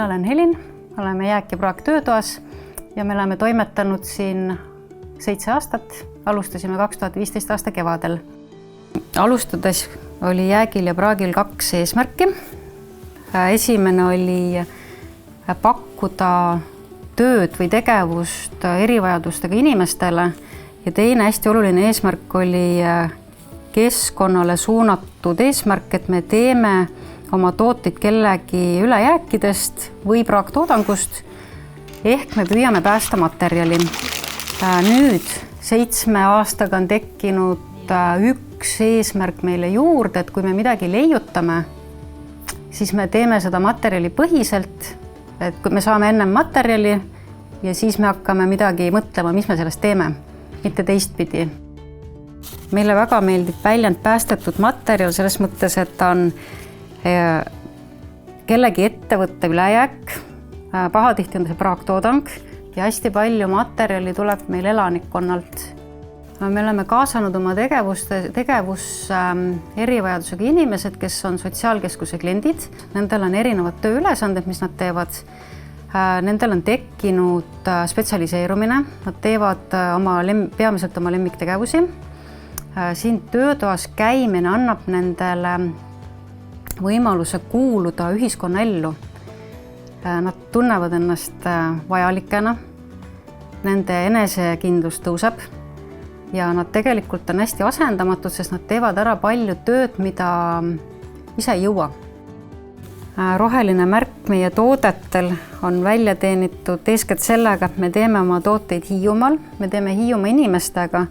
Mina olen Helin, oleme Jääk ja Praak töötoas ja me oleme toimetanud siin 7 aastat. Alustasime 2015 aasta kevadel. Alustades oli Jäägil ja Praagil 2 eesmärki. Esimene oli pakkuda tööd või tegevust erivajadustega inimestele ja teine hästi oluline eesmärk oli keskkonnale suunatud eesmärk, et me teeme oma tooteid kellegi ülejääkidest või praaktoodangust ehk me püüame päästa materjali. Nüüd 7 aastaga on tekkinud üks eesmärk meile juurde, et kui me midagi leiutame, siis me teeme seda materjali põhiselt, et kui me saame ennem materjali ja siis me hakkame midagi mõtlema, mis me sellest teeme, mitte teistpidi. Meile väga meeldib väljend päästetud materjal selles mõttes, et ta on kellegi ettevõtte ülejääk, pahatihti on see praaktoodang ja hästi palju materjali tuleb meil elanikkonnalt. Me oleme kaasanud oma tegevusse erivajadusega inimesed, kes on sotsiaalkeskuse kliendid. Nendel on erinevad tööülesanded, mis nad teevad. Nendel on tekkinud spetsialiseerumine. Nad teevad peamiselt oma lemmiktegevusi. Siin töötoas käimine annab nendele võimaluse kuuluda ühiskonnaellu. Nad tunnevad ennast vajalikena. Nende enesekindlus tõuseb. Ja nad tegelikult on hästi asendamatud, sest nad teevad ära palju tööd, mida ise ei jõua. Roheline märk meie toodetel on välja teenitud eeskätt sellega, et me teeme oma tooteid Hiiumaal, me teeme Hiiumaa inimestega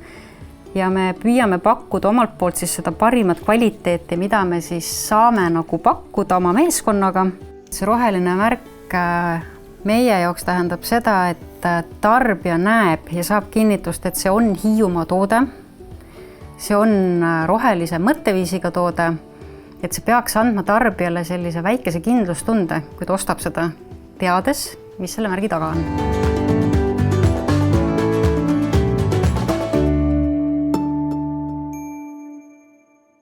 ja me püüame pakkuda omalt poolt siis seda parimat kvaliteeti, mida me siis saame nagu pakkuda oma meeskonnaga. See roheline märk meie jaoks tähendab seda, et tarbija näeb ja saab kinnitust, et see on Hiiumaa toode. See on rohelise mõtteviisiga toode, et see peaks andma tarbijale sellise väikese kindlustunde, kui ta ostab seda teades, mis selle märgi taga on.